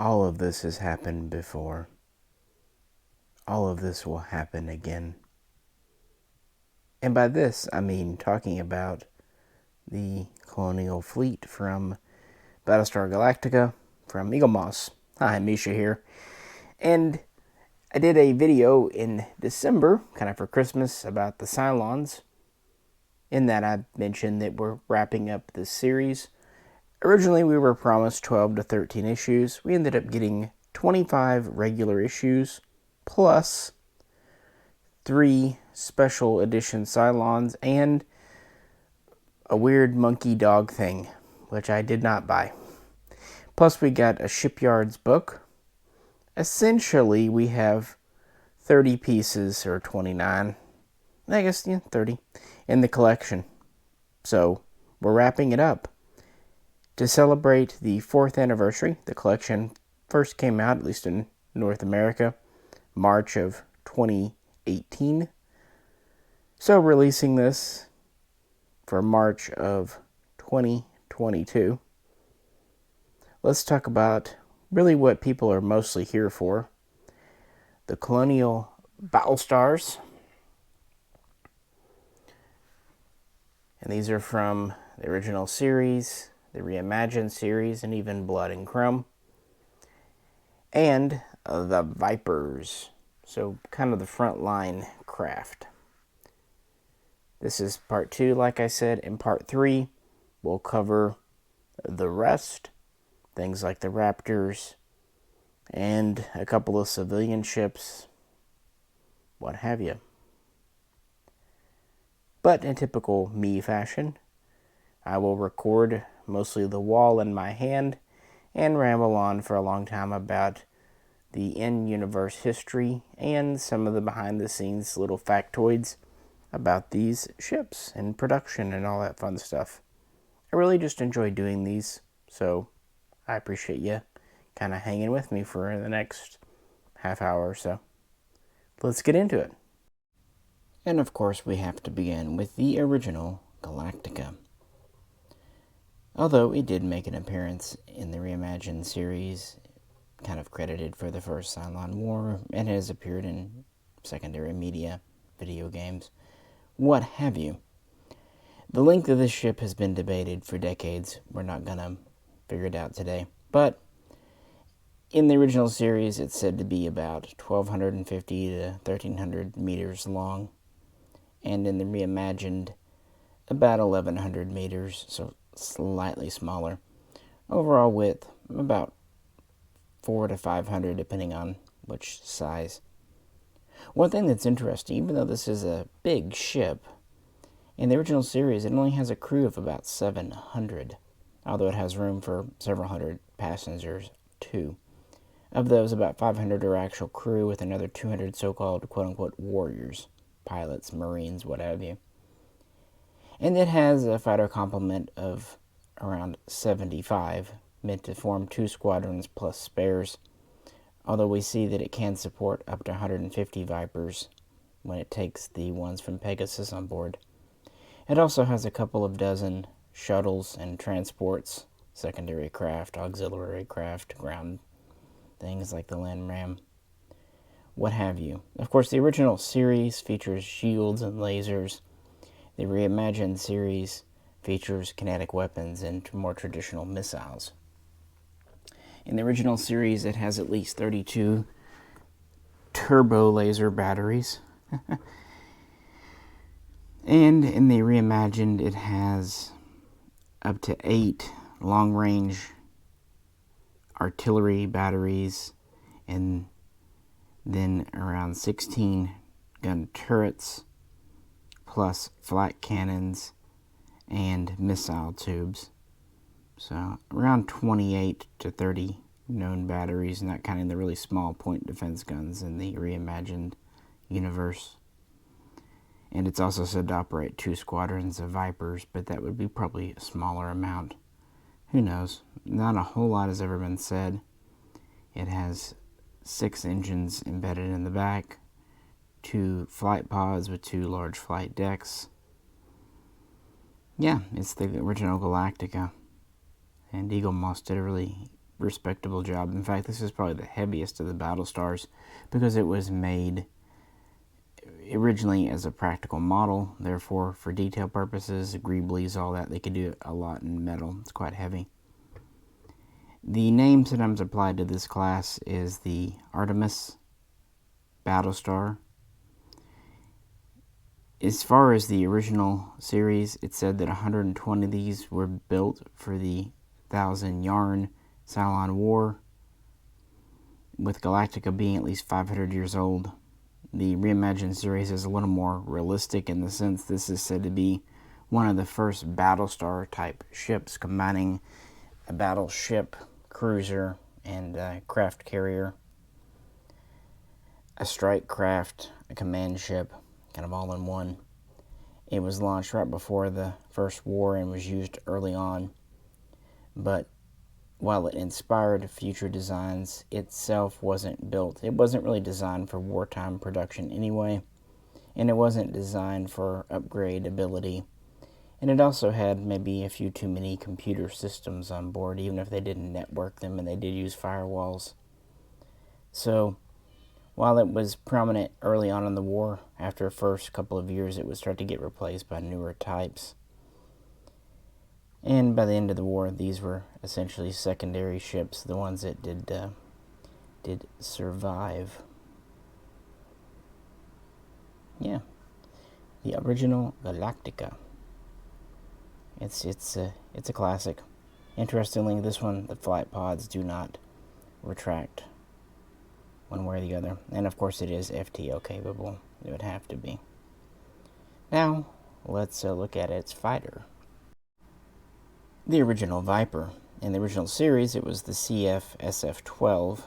All of this has happened before. All of this will happen again. And by this, I mean talking about the Colonial fleet from Battlestar Galactica from Eaglemoss. Hi, Misha here. And I did a video in December, kind of for Christmas, about the Cylons. In that I mentioned that we're wrapping up this series. Originally we were promised 12 to 13 issues. We ended up getting 25 regular issues, plus 3 special edition Cylons, and a weird monkey dog thing, which I did not buy. Plus we got a Shipyards book. Essentially we have 30 pieces, or 29, I guess, 30, in the collection. So we're wrapping it up. To celebrate the 4th anniversary, the collection first came out, at least in North America, March of 2018. So releasing this for March of 2022. Let's talk about really what people are mostly here for. The Colonial Battlestars. And these are from the original series, the reimagined series, and even Blood and Chrome. And the Vipers. So kind of the frontline craft. This is part 2, like I said. In part 3, we'll cover the rest. Things like the Raptors and a couple of civilian ships, what have you. But in typical me fashion, I will record mostly the wall in my hand and ramble on for a long time about the in-universe history and some of the behind-the-scenes little factoids about these ships and production and all that fun stuff. I really just enjoy doing these, so I appreciate you kind of hanging with me for the next half hour or so. Let's get into it. And of course we have to begin with the original Galactica. Although it did make an appearance in the reimagined series, kind of credited for the first Cylon War, and has appeared in secondary media, video games, what have you. The length of this ship has been debated for decades. We're not going to figure it out today. But in the original series, it's said to be about 1,250 to 1,300 meters long. And in the reimagined, about 1,100 meters, so slightly smaller. Overall width, about 400 to 500, depending on which size. One thing that's interesting, even though this is a big ship, in the original series, it only has a crew of about 700, although it has room for several hundred passengers, too. Of those, about 500 are actual crew, with another 200 so-called quote-unquote warriors, pilots, marines, what have you. And it has a fighter complement of around 75, meant to form 2 squadrons plus spares, although we see that it can support up to 150 Vipers when it takes the ones from Pegasus on board. It also has a couple of dozen shuttles and transports, secondary craft, auxiliary craft, ground things like the land ram, what have you. Of course, the original series features shields and lasers. The reimagined series features kinetic weapons and more traditional missiles. In the original series, it has at least 32 turbo laser batteries. And in the reimagined, it has up to 8 long-range artillery batteries, and then around 16 gun turrets, plus flat cannons and missile tubes. So around 28 to 30 known batteries, not counting the really small point defense guns in the reimagined universe. And it's also said to operate 2 squadrons of Vipers, but that would be probably a smaller amount. Who knows? Not a whole lot has ever been said. It has 6 engines embedded in the back, 2 flight pods with 2 large flight decks. Yeah, it's the original Galactica. And Eaglemoss did a really respectable job. In fact, this is probably the heaviest of the Battlestars because it was made originally as a practical model. Therefore, for detail purposes, greeblies, all that, they could do a lot in metal. It's quite heavy. The name sometimes applied to this class is the Artemis Battlestar. As far as the original series, it said that 120 of these were built for the 1,000 Yarn Cylon War, with Galactica being at least 500 years old. The reimagined series is a little more realistic in the sense this is said to be one of the first Battlestar type ships, combining a battleship, cruiser, and craft carrier, a strike craft, a command ship, kind of all in one. It was launched right before the First War and was used early on, but while it inspired future designs, itself wasn't built. It wasn't really designed for wartime production anyway, and it wasn't designed for upgrade ability. And it also had maybe a few too many computer systems on board, even if they didn't network them and they did use firewalls. So, while it was prominent early on in the war, after the first couple of years it would start to get replaced by newer types. And by the end of the war, these were essentially secondary ships, the ones that did survive. Yeah, the original Galactica. It's a classic. Interestingly, this one, the flight pods do not retract one way or the other. And of course it is FTL capable. It would have to be. Now, let's look at its fighter. The original Viper. In the original series, it was the CF SF-12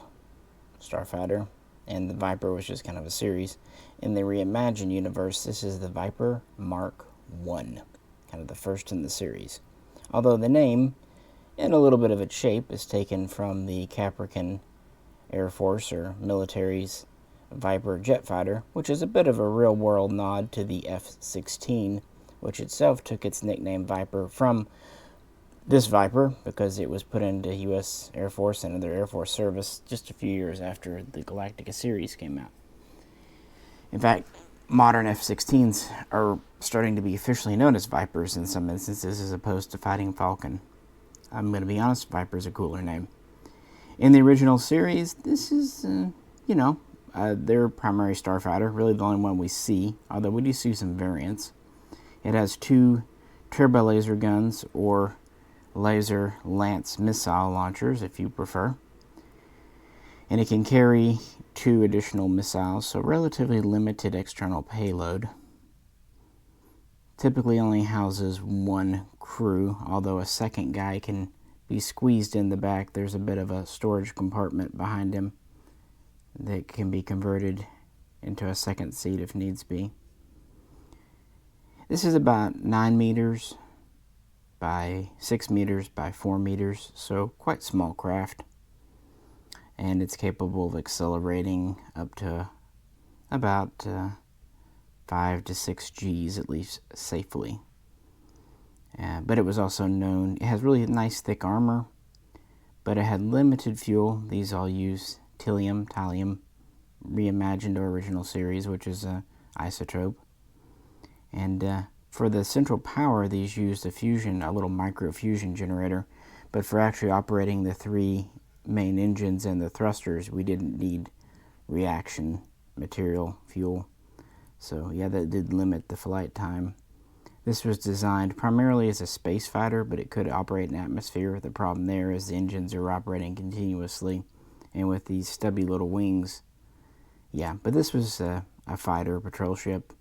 starfighter, and the Viper was just kind of a series. In the reimagined universe, this is the Viper Mark I, kind of the first in the series. Although the name and a little bit of its shape is taken from the Capricorn Air Force or military's Viper jet fighter, which is a bit of a real-world nod to the F-16, which itself took its nickname Viper from this Viper because it was put into U.S. Air Force and other Air Force service just a few years after the Galactica series came out. In fact, modern F-16s are starting to be officially known as Vipers in some instances as opposed to Fighting Falcon. I'm going to be honest, Viper's a cooler name. In the original series, this is, their primary starfighter, really the only one we see, although we do see some variants. It has 2 turbo laser guns or laser lance missile launchers, if you prefer. And it can carry 2 additional missiles, so relatively limited external payload. Typically only houses 1 crew, although a second guy can be squeezed in the back. There's a bit of a storage compartment behind him that can be converted into a second seat if needs be. This is about 9 meters by 6 meters by 4 meters, so quite small craft. And it's capable of accelerating up to about 5 to 6 Gs, at least safely. But it was also known, it has really nice thick armor, but it had limited fuel. These all use thallium, reimagined or original series, which is an isotope. And for the central power, these used a little micro fusion generator, but for actually operating the 3 main engines and the thrusters, we didn't need reaction material fuel. So yeah, that did limit the flight time. This was designed primarily as a space fighter, but it could operate in atmosphere. The problem there is the engines are operating continuously, and with these stubby little wings. Yeah, but this was a fighter patrol ship,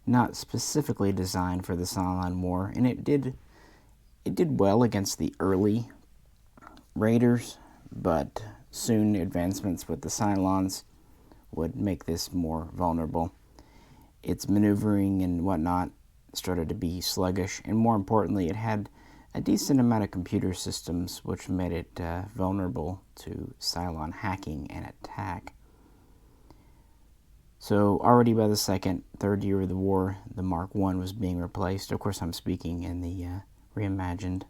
not specifically designed for the Cylon War, and it did well against the early raiders, but soon advancements with the Cylons would make this more vulnerable. Its maneuvering and whatnot started to be sluggish, and more importantly, it had a decent amount of computer systems which made it vulnerable to Cylon hacking and attack. So already by the third year of the war, the Mark I was being replaced. Of course, I'm speaking in the reimagined.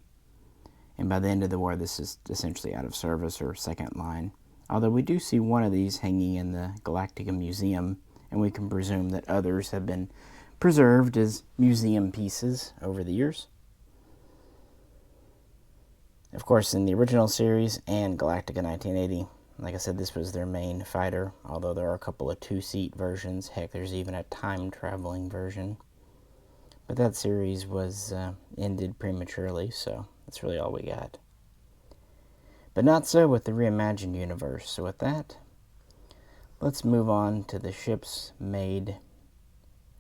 And by the end of the war, this is essentially out of service or second line. Although we do see one of these hanging in the Galactica Museum, and we can presume that others have been preserved as museum pieces over the years. Of course, in the original series and Galactica 1980, like I said, this was their main fighter, although there are a couple of two-seat versions. Heck, there's even a time-traveling version. But that series was ended prematurely, so that's really all we got. But not so with the reimagined universe. So with that, let's move on to the ships made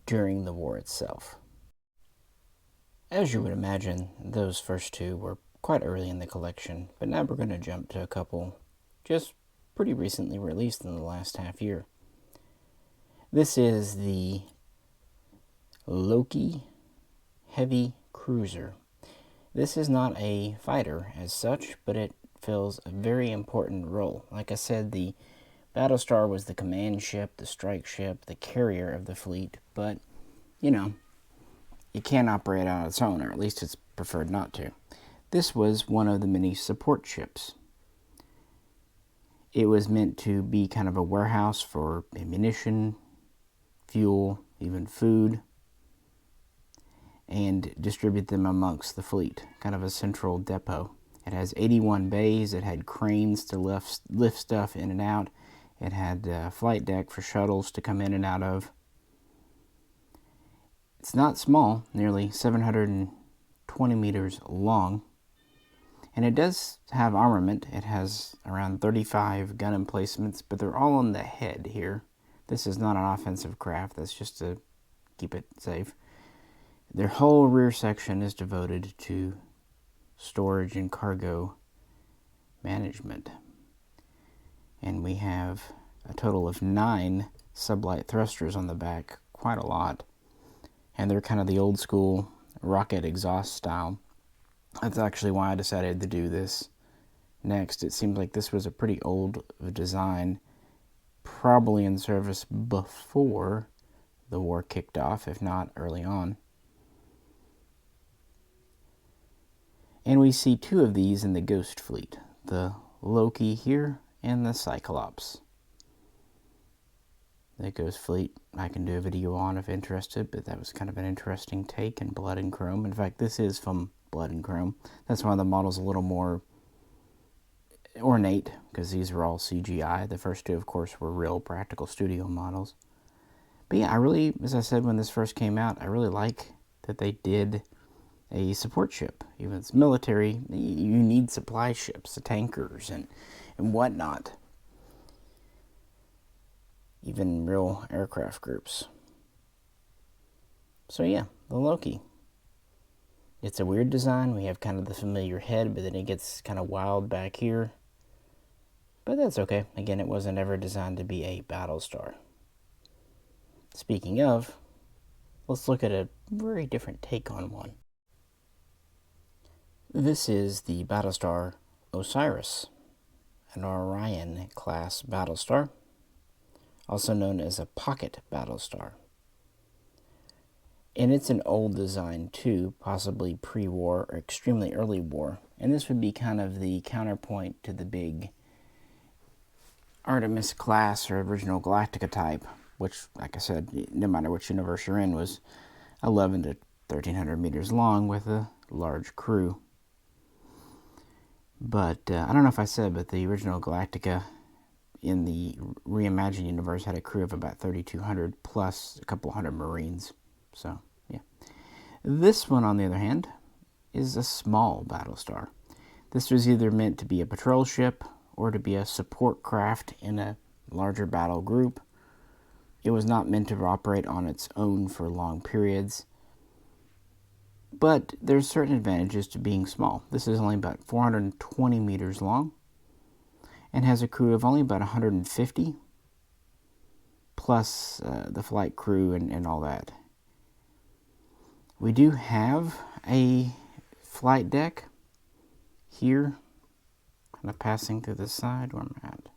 during the war itself. As you would imagine, those first two were quite early in the collection, but now we're going to jump to a couple just pretty recently released in the last half year. This is the Loki Heavy Cruiser. This is not a fighter as such, but it fills a very important role. Like I said, the Battlestar was the command ship, the strike ship, the carrier of the fleet, but, you know, it can't operate on its own, or at least it's preferred not to. This was one of the many support ships. It was meant to be kind of a warehouse for ammunition, fuel, even food, and distribute them amongst the fleet, kind of a central depot. It has 81 bays. It had cranes to lift stuff in and out. It had a flight deck for shuttles to come in and out of. It's not small, nearly 720 meters long. And it does have armament. It has around 35 gun emplacements, but they're all on the head here. This is not an offensive craft. That's just to keep it safe. Their whole rear section is devoted to storage and cargo management. And we have a total of 9 sublight thrusters on the back, quite a lot. And they're kind of the old school rocket exhaust style. That's actually why I decided to do this next. It seems like this was a pretty old design, probably in service before the war kicked off, if not early on. And we see 2 of these in the Ghost Fleet, the Loki here and the Cyclops. The Ghost Fleet I can do a video on if interested, but that was kind of an interesting take in Blood and Chrome. In fact, this is from Blood and Chrome. That's why the model's a little more ornate, because these are all CGI. The first 2, of course, were real practical studio models. But yeah, I really, as I said when this first came out, I really like that they did a support ship. Even if it's military, you need supply ships, the tankers and whatnot. Even real aircraft groups. So yeah, the Loki. It's a weird design. We have kind of the familiar head, but then it gets kind of wild back here. But that's okay. Again, it wasn't ever designed to be a Battlestar. Speaking of, let's look at a very different take on one. This is the Battlestar Osiris, an Orion class Battlestar, also known as a pocket Battlestar. And it's an old design too, possibly pre-war or extremely early war. And this would be kind of the counterpoint to the big Artemis class or original Galactica type, which, like I said, no matter which universe you're in, was 11 to 1,300 meters long with a large crew. But I don't know if I said, but the original Galactica in the reimagined universe had a crew of about 3,200 plus a couple hundred Marines. So, yeah. This one, on the other hand, is a small Battlestar. This was either meant to be a patrol ship or to be a support craft in a larger battle group. It was not meant to operate on its own for long periods. But there's certain advantages to being small. This is only about 420 meters long and has a crew of only about 150, plus the flight crew and all that. We do have a flight deck here, kind of passing through the side where I'm at.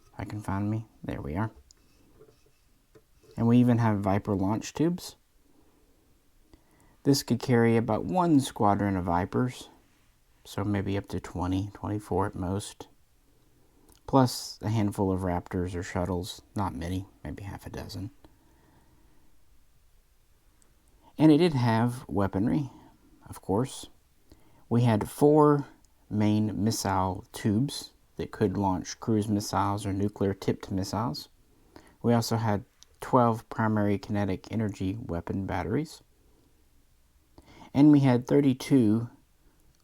If I can find me. There we are. And we even have Viper launch tubes. This could carry about 1 squadron of Vipers, so maybe up to 20, 24 at most. Plus a handful of Raptors or shuttles, not many, maybe half a dozen. And it did have weaponry, of course. We had 4 main missile tubes that could launch cruise missiles or nuclear-tipped missiles. We also had 12 primary kinetic energy weapon batteries. And we had 32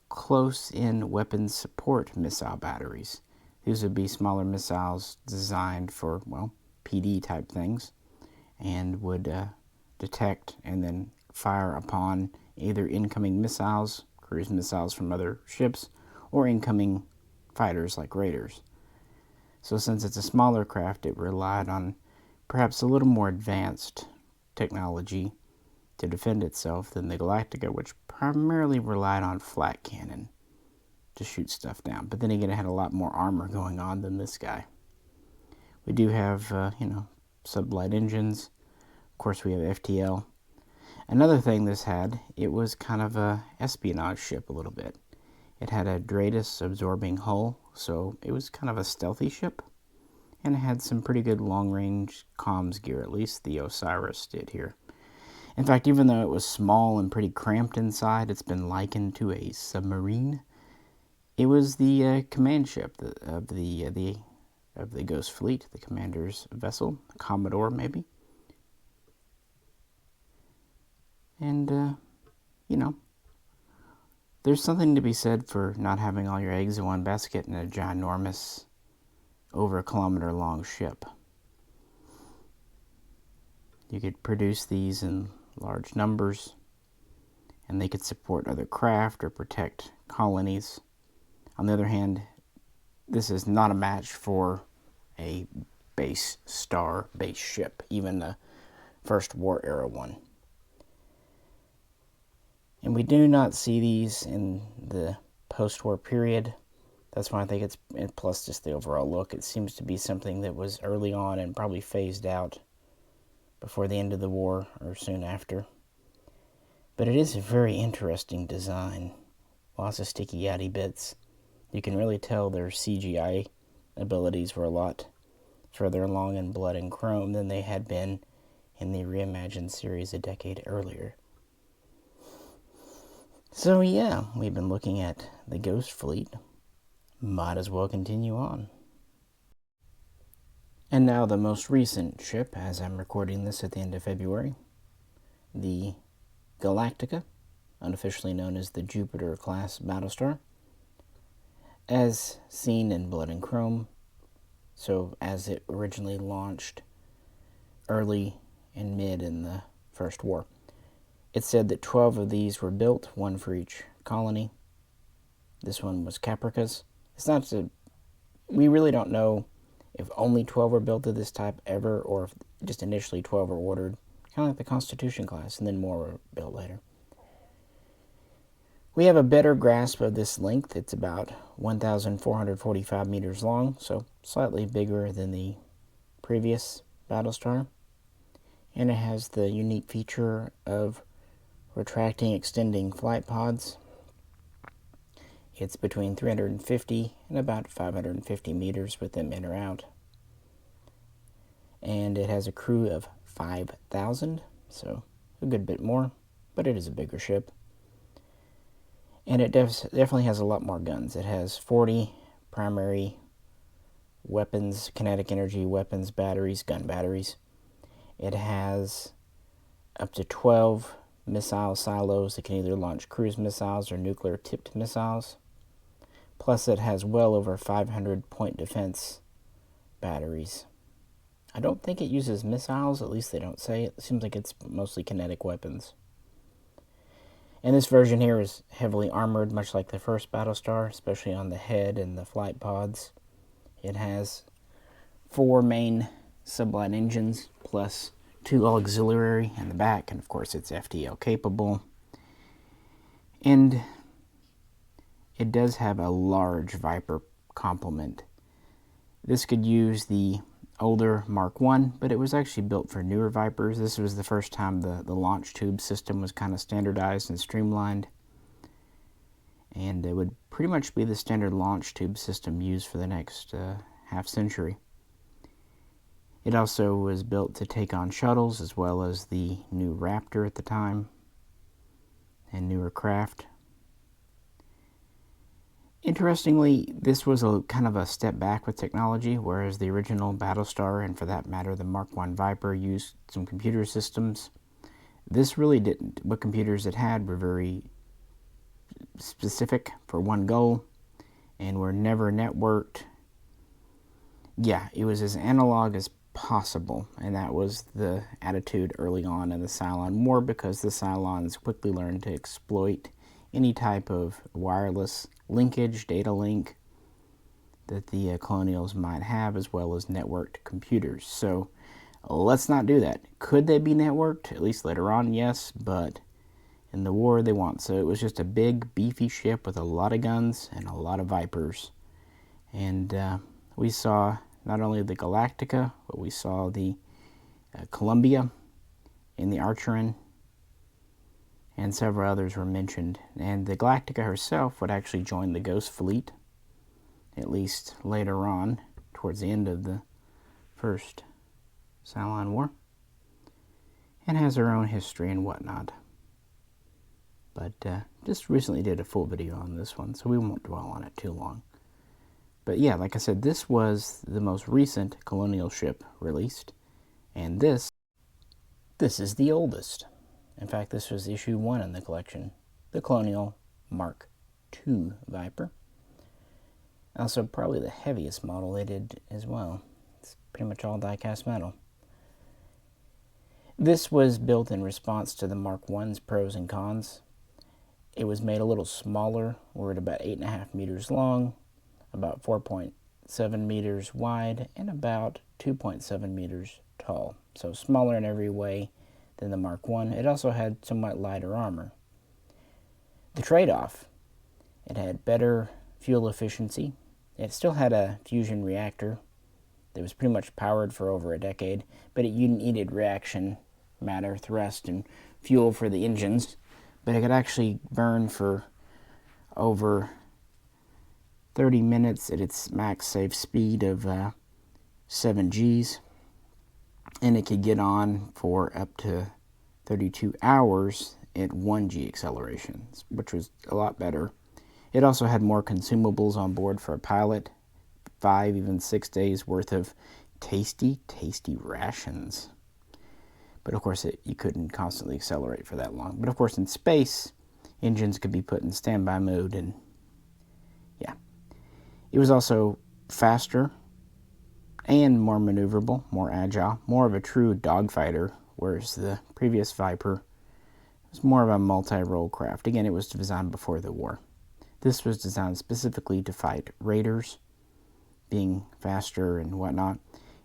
close-in weapons support missile batteries. These would be smaller missiles designed for, well, PD type things, and would detect and then fire upon either incoming missiles, cruise missiles from other ships, or incoming fighters like raiders. So since it's a smaller craft, it relied on perhaps a little more advanced technology to defend itself than the Galactica, which primarily relied on flat cannon to shoot stuff down. But then again, it had a lot more armor going on than this guy. We do have, sublight engines. Of course, we have FTL. Another thing this had, it was kind of a espionage ship a little bit. It had a Dratus absorbing hull, so it was kind of a stealthy ship. And it had some pretty good long-range comms gear, at least the Osiris did here. In fact, even though it was small and pretty cramped inside, it's been likened to a submarine. It was the command ship of the Ghost Fleet, the commander's vessel, Commodore maybe. And, there's something to be said for not having all your eggs in one basket in a ginormous, over a kilometer long ship. You could produce these in large numbers, and they could support other craft or protect colonies. On the other hand, this is not a match for a base ship, even the First War era one. And we do not see these in the post-war period. That's why I think it's, plus just the overall look, it seems to be something that was early on and probably phased out before the end of the war or soon after. But it is a very interesting design. Lots of sticky yaddy bits. You can really tell their CGI abilities were a lot further along in Blood and Chrome than they had been in the reimagined series a decade earlier. So yeah, we've been looking at the Ghost Fleet. Might as well continue on. And now the most recent ship, as I'm recording this at the end of February, the Galactica, unofficially known as the Jupiter-class Battlestar, as seen in Blood and Chrome, so as it originally launched early and mid in the First War. It said that 12 of these were built, one for each colony. This one was Caprica's. We really don't know if only 12 were built of this type ever, or if just initially 12 were ordered, kind of like the Constitution class, and then more were built later. We have a better grasp of this length. It's about 1,445 meters long, so slightly bigger than the previous Battlestar. And it has the unique feature of retracting, extending flight pods. It's between 350 and about 550 meters with them in or out. And it has a crew of 5,000, so a good bit more, but it is a bigger ship. And it definitely has a lot more guns. It has 40 primary weapons, kinetic energy weapons batteries, gun batteries. It has up to 12 missile silos that can either launch cruise missiles or nuclear-tipped missiles. Plus, it has well over 500 point defense batteries. I don't think it uses missiles, at least they don't say it. It seems like it's mostly kinetic weapons. And this version here is heavily armored, much like the first Battlestar, especially on the head and the flight pods. It has 4 main sublight engines, plus 2 auxiliary in the back, and of course it's FTL capable. And it does have a large Viper complement. This could use the older Mark I, but it was actually built for newer Vipers. This was the first time the launch tube system was kind of standardized and streamlined. And it would pretty much be the standard launch tube system used for the next half century. It also was built to take on shuttles as well as the new Raptor at the time and newer craft. Interestingly, this was a kind of a step back with technology, whereas the original Battlestar, and for that matter the Mark I Viper, used some computer systems. This really didn't. What computers it had were very specific for one goal and were never networked. Yeah, it was as analog as possible, and that was the attitude early on in the Cylon War, because the Cylons quickly learned to exploit any type of wireless linkage, data link that the Colonials might have, as well as networked computers. So let's not do that. Could they be networked? At least later on, yes, but in the war they won't. So it was just a big, beefy ship with a lot of guns and a lot of Vipers. And we saw not only the Galactica, but we saw the Columbia and the Archeron, and several others were mentioned. And the Galactica herself would actually join the Ghost Fleet, at least later on, towards the end of the first Cylon War, and has her own history and whatnot. But just recently did a full video on this one, so we won't dwell on it too long. But yeah, like I said, this was the most recent Colonial ship released, and this is the oldest. In fact, this was issue 1 in the collection, the Colonial Mark II Viper. Also, probably the heaviest model they did as well. It's pretty much all die-cast metal. This was built in response to the Mark I's pros and cons. It was made a little smaller. We're at about 8.5 meters long, about 4.7 meters wide, and about 2.7 meters tall. So smaller in every way than the Mark I. It also had somewhat lighter armor. The trade-off: it had better fuel efficiency. It still had a fusion reactor that was pretty much powered for over a decade, but it needed reaction matter, thrust, and fuel for the engines. But it could actually burn for over 30 minutes at its max safe speed of 7 Gs. And it could get on for up to 32 hours at 1 G acceleration, which was a lot better. It also had more consumables on board for a pilot, 5, even 6 days worth of tasty rations. But of course, you couldn't constantly accelerate for that long. But of course, in space, engines could be put in standby mode, and yeah. It was also faster and more maneuverable, more agile, more of a true dogfighter, whereas the previous Viper was more of a multi-role craft. Again, it was designed before the war. This was designed specifically to fight raiders, being faster and whatnot.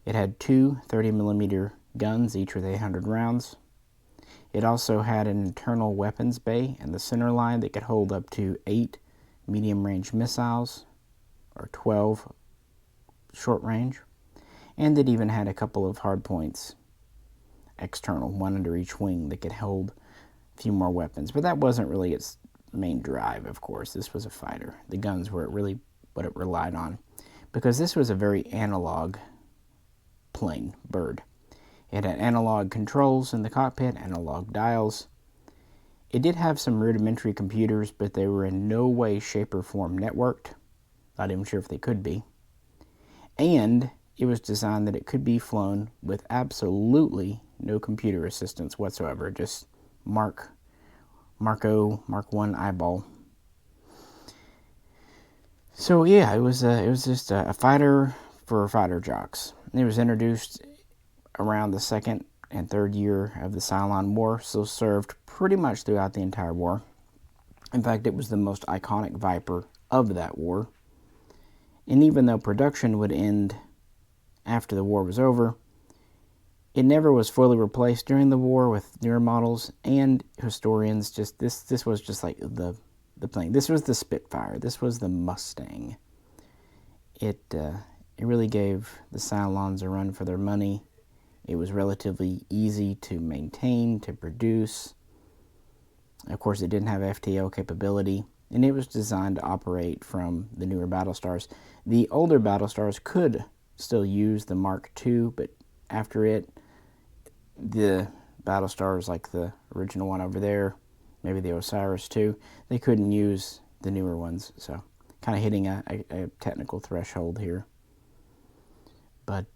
It had 2 30mm guns, each with 800 rounds. It also had an internal weapons bay in the center line that could hold up to 8 medium-range missiles, or 12 short-range. And it even had a couple of hardpoints external, one under each wing, that could hold a few more weapons. But that wasn't really its main drive, of course. This was a fighter. The guns were really what it relied on, because this was a very analog plane, bird. It had analog controls in the cockpit, analog dials. It did have some rudimentary computers, but they were in no way, shape, or form networked. Not even sure if they could be. And it was designed that it could be flown with absolutely no computer assistance whatsoever, just Mark I eyeball. So yeah, it was just a fighter for fighter jocks. It was introduced around the 2nd and 3rd year of the Cylon War, so served pretty much throughout the entire war. In fact, it was the most iconic Viper of that war. And even though production would end after the war was over, it never was fully replaced during the war with newer models, and historians just, this was just like the plane. This was the Spitfire. This was the Mustang. It really gave the Cylons a run for their money. It was relatively easy to maintain, to produce. Of course, it didn't have FTL capability. and it was designed to operate from the newer Battlestars. The older Battlestars could still use the Mark II, but after it, the Battlestars like the original one over there, maybe the Osiris too, they couldn't use the newer ones, so kind of hitting a technical threshold here. But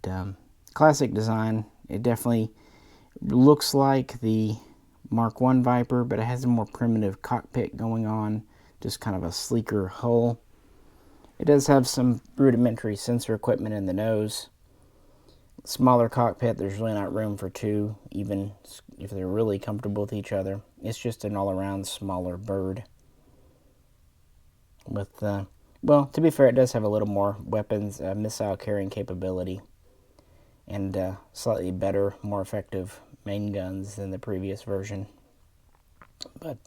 classic design, it definitely looks like the Mark I Viper, but it has a more primitive cockpit going on, just kind of a sleeker hull. It does have some rudimentary sensor equipment in the nose. Smaller cockpit, there's really not room for two, even if they're really comfortable with each other. It's just an all-around smaller bird. With, well, to be fair, it does have a little more weapons, missile carrying capability, and slightly better, more effective main guns than the previous version. But,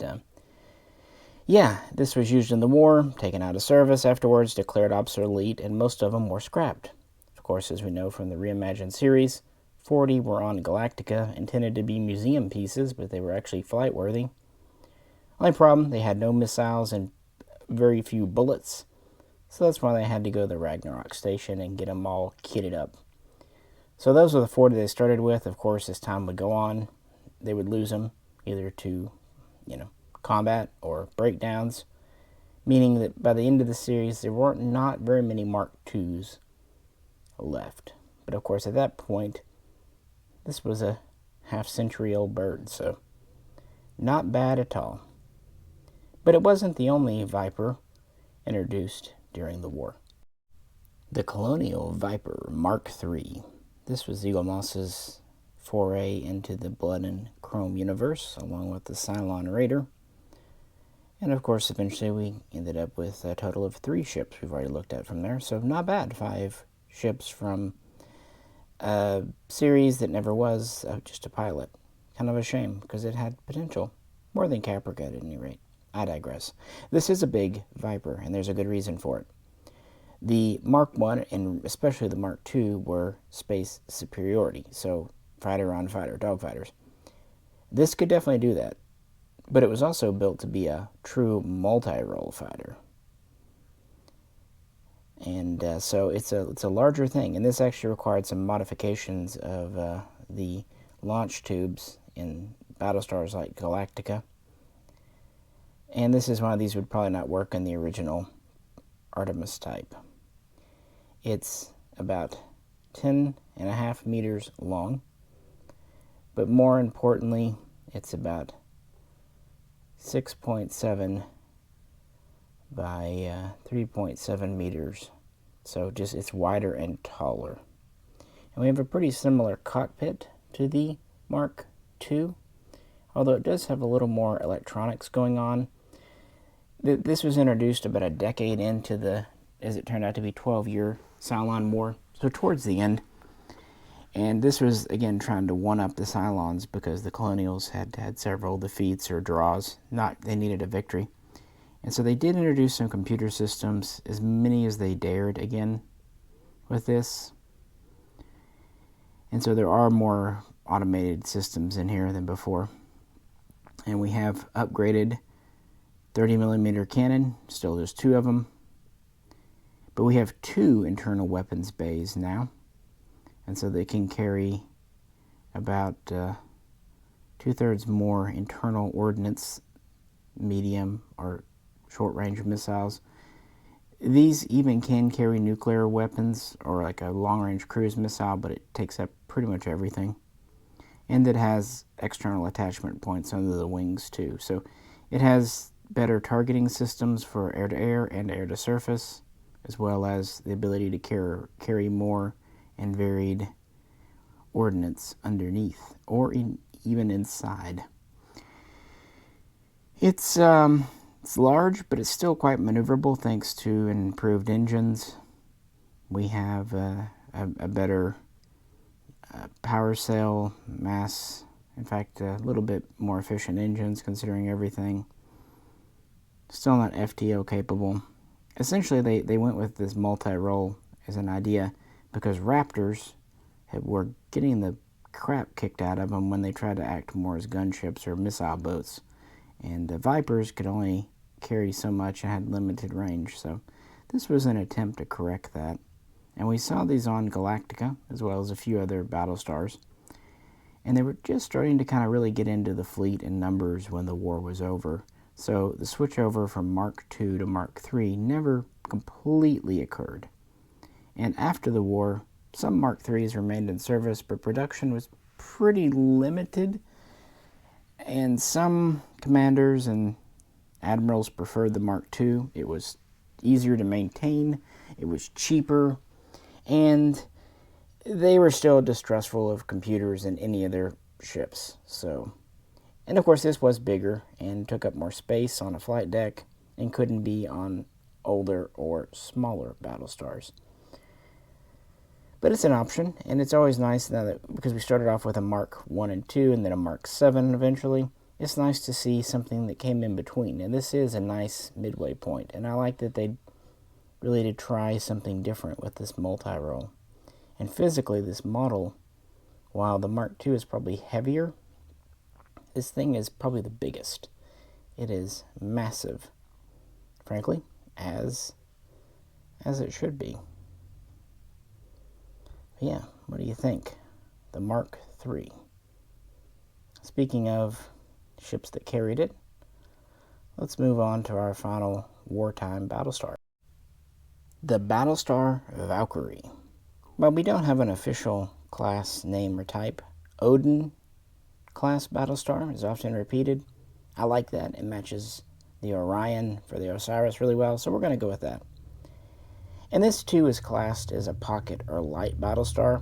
yeah, this was used in the war, taken out of service afterwards, declared obsolete, and most of them were scrapped. Of course, as we know from the reimagined series, 40 were on Galactica, intended to be museum pieces, but they were actually flight-worthy. Only problem, they had no missiles and very few bullets, so that's why they had to go to the Ragnarok station and get them all kitted up. So those were the 40 they started with. Of course, as time would go on, they would lose them, either to, combat or breakdowns, meaning that by the end of the series, there weren't not very many Mark IIs left. But of course, at that point, this was a half-century-old bird, so not bad at all. But it wasn't the only Viper introduced during the war. The Colonial Viper Mark III. This was Eaglemoss's foray into the Blood and Chrome universe, along with the Cylon Raider. And of course, eventually we ended up with a total of 3 ships we've already looked at from there, so not bad. 5 ships from a series that never was just a pilot. Kind of a shame, because it had potential. More than Caprica at any rate. I digress. This is a big Viper, and there's a good reason for it. The Mark I, and especially the Mark II, were space superiority, so fighter on fighter, dogfighters. This could definitely do that, but it was also built to be a true multi-role fighter. And so it's a larger thing, and this actually required some modifications of the launch tubes in Battlestars like Galactica. And this is why these would probably not work in the original Artemis type. It's about 10.5 meters long, but more importantly, it's about 6.7 by 3.7 meters. So just it's wider and taller. And we have a pretty similar cockpit to the Mark II, although it does have a little more electronics going on. This was introduced about a decade into the, as it turned out to be, 12-year Cylon War, so towards the end. And this was, again, trying to one-up the Cylons because the Colonials had several defeats or draws. They needed a victory. And so they did introduce some computer systems, as many as they dared, again, with this. And so there are more automated systems in here than before. And we have upgraded 30mm cannon, still just 2 of them. But we have 2 internal weapons bays now. And so they can carry about 2/3 more internal ordnance, medium or short-range missiles. These even can carry nuclear weapons or like a long-range cruise missile, but it takes up pretty much everything. And it has external attachment points under the wings too. So it has better targeting systems for air-to-air and air-to-surface, as well as the ability to carry more and varied ordnance underneath, or even inside. It's large, but it's still quite maneuverable thanks to improved engines. We have a better power cell, mass, in fact, a little bit more efficient engines considering everything. Still not FTO capable. Essentially, they went with this multi-role as an idea because Raptors were getting the crap kicked out of them when they tried to act more as gunships or missile boats. And the Vipers could only carry so much and had limited range, so this was an attempt to correct that. And we saw these on Galactica, as well as a few other Battlestars. And they were just starting to kind of really get into the fleet and numbers when the war was over. So the switch over from Mark II to Mark III never completely occurred. And after the war, some Mark IIIs remained in service, but production was pretty limited. And some commanders and admirals preferred the Mark II. It was easier to maintain, it was cheaper, and they were still distrustful of computers in any of their ships. So, and of course this was bigger and took up more space on a flight deck and couldn't be on older or smaller Battlestars. But it's an option, and it's always nice now that, because we started off with a Mark I and II and then a Mark VII eventually, it's nice to see something that came in between. And this is a nice midway point, and I like that they really did try something different with this multi-role. And physically, this model, while the Mark II is probably heavier, this thing is probably the biggest. It is massive, frankly, as it should be. But yeah, what do you think? The Mark III. Speaking of ships that carried it, let's move on to our final wartime Battlestar. The Battlestar Valkyrie. Well, we don't have an official class name or type. Odin class Battlestar is often repeated. I like that. It matches the Orion for the Osiris really well, so we're going to go with that. And this too is classed as a pocket or light Battlestar,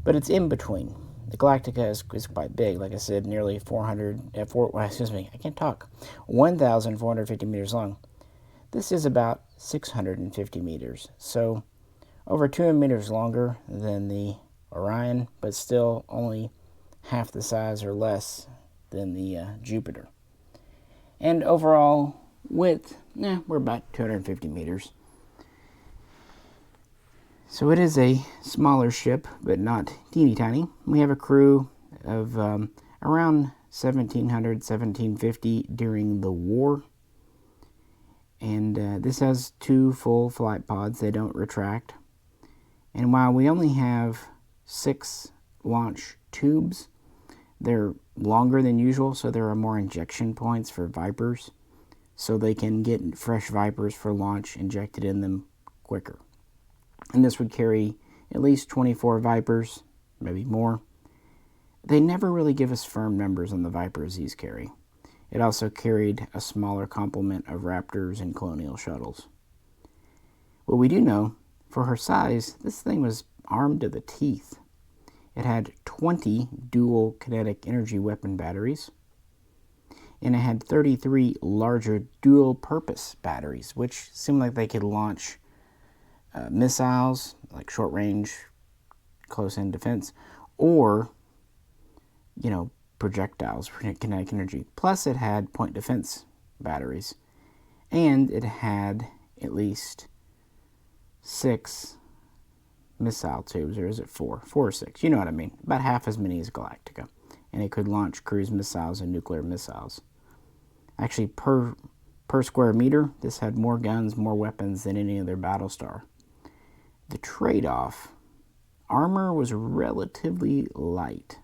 but it's in between. The Galactica is quite big, like I said, nearly 1,450 meters long. This is about 650 meters, so over 200 meters longer than the Orion, but still only half the size or less than the Jupiter. And overall width, we're about 250 meters. So it is a smaller ship, but not teeny tiny. We have a crew of around 1,700, 1,750 during the war. And this has 2 full flight pods. They don't retract. And while we only have 6 launch tubes, they're longer than usual, so there are more injection points for Vipers, so they can get fresh Vipers for launch injected in them quicker. And this would carry at least 24 Vipers, maybe more. They never really give us firm numbers on the Vipers these carry. It also carried a smaller complement of Raptors and Colonial shuttles. What we do know, for her size, this thing was armed to the teeth. It had 20 dual kinetic energy weapon batteries, and it had 33 larger dual-purpose batteries, which seemed like they could launch missiles, like short-range, close-in defense, or, projectiles for kinetic energy. Plus, it had point defense batteries, and it had at least 6 missile tubes, or is it 4? 4 or 6, you know what I mean. About half as many as Galactica, and it could launch cruise missiles and nuclear missiles. Actually, per square meter, this had more guns, more weapons than any other Battlestar. The trade-off, armor was relatively light.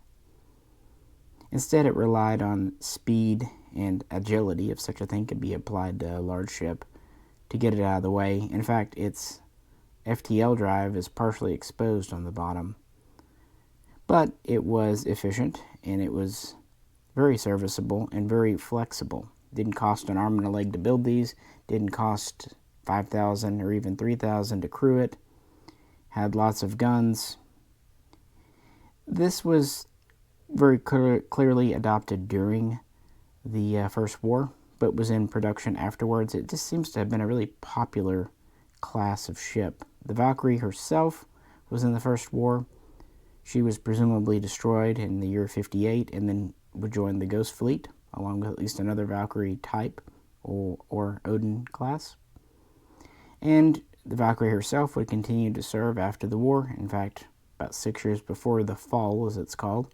Instead, it relied on speed and agility, if such a thing could be applied to a large ship, to get it out of the way. In fact, its FTL drive is partially exposed on the bottom. But it was efficient, and it was very serviceable and very flexible. Didn't cost an arm and a leg to build these, didn't cost $5,000 or even $3,000 to crew it, had lots of guns. This was very clearly adopted during the First War, but was in production afterwards. It just seems to have been a really popular class of ship. The Valkyrie herself was in the First War. She was presumably destroyed in the year 58 and then would join the Ghost Fleet, along with at least another Valkyrie type or Odin class. And the Valkyrie herself would continue to serve after the war. In fact, about 6 years before the Fall, as it's called.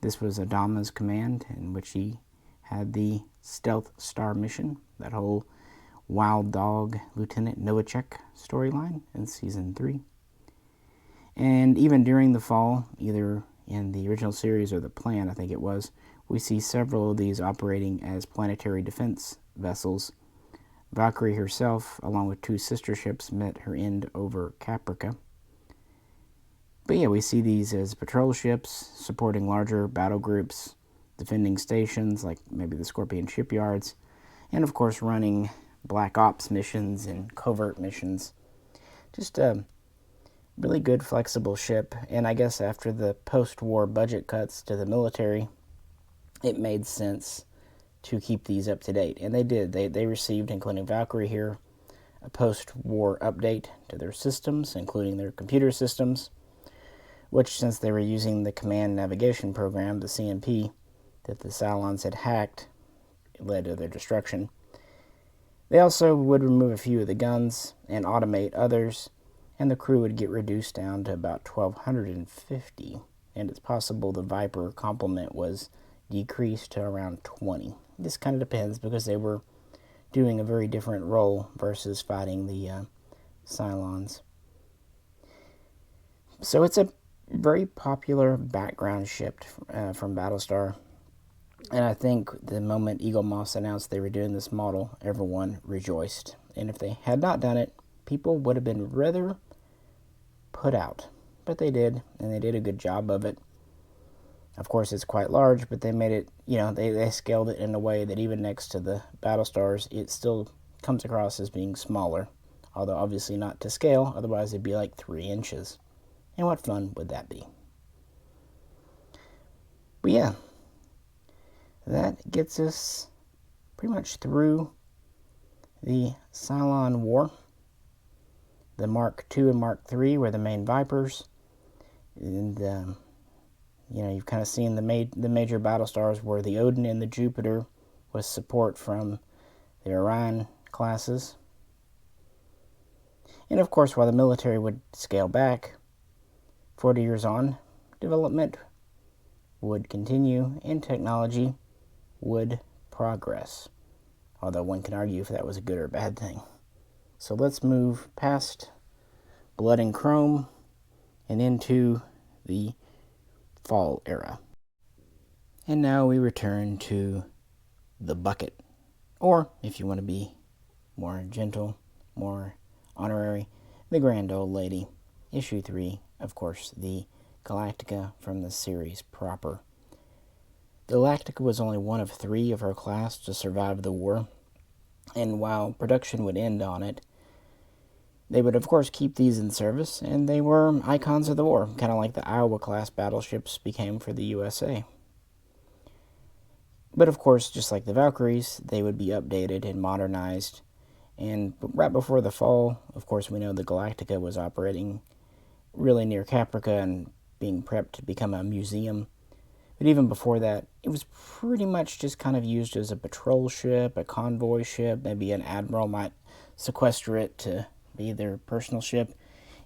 This was Adama's command, in which he had the Stealth Star mission that whole wild dog Lieutenant Novichok storyline in Season 3. And even during the fall, either in the original series or the plan, I think it was, we see several of these operating as planetary defense vessels. Valkyrie herself, along with 2 sister ships, met her end over Caprica. But yeah, we see these as patrol ships, supporting larger battle groups, defending stations like maybe the Scorpion shipyards, and of course running Black Ops missions and covert missions. Just a really good, flexible ship, and I guess after the post-war budget cuts to the military, it made sense to keep these up to date. And they did. They received, including Valkyrie here, a post-war update to their systems, including their computer systems, which, since they were using the command navigation program, the CNP, that the Cylons had hacked, led to their destruction. They also would remove a few of the guns and automate others, and the crew would get reduced down to about 1,250, and it's possible the Viper complement was decreased to around 20. This kind of depends, because they were doing a very different role versus fighting the Cylons. So it's a very popular background ship from Battlestar, and I think the moment Eaglemoss announced they were doing this model, everyone rejoiced. And if they had not done it, people would have been rather put out. But they did, and they did a good job of it. Of course, it's quite large, but they made it, they scaled it in a way that even next to the Battlestars, it still comes across as being smaller. Although obviously not to scale, otherwise it'd be like 3 inches. And what fun would that be? But yeah, that gets us pretty much through the Cylon War. The Mark II and Mark III were the main Vipers. And, you've kind of seen the major Battlestars were the Odin and the Jupiter, with support from the Orion classes. And of course, while the military would scale back, 40 years on, development would continue and technology would progress. Although one can argue if that was a good or a bad thing. So let's move past Blood and Chrome and into the Fall era. And now we return to the Bucket. Or, if you want to be more gentle, more honorary, the Grand Old Lady. Issue 3, of course, the Galactica from the series proper. The Galactica was only one of 3 of her class to survive the war, and while production would end on it, they would of course keep these in service, and they were icons of the war, kind of like the Iowa-class battleships became for the USA. But of course, just like the Valkyries, they would be updated and modernized, and right before the fall, of course, we know the Galactica was operating really near Caprica and being prepped to become a museum. But even before that, it was pretty much just kind of used as a patrol ship, a convoy ship. Maybe an admiral might sequester it to be their personal ship.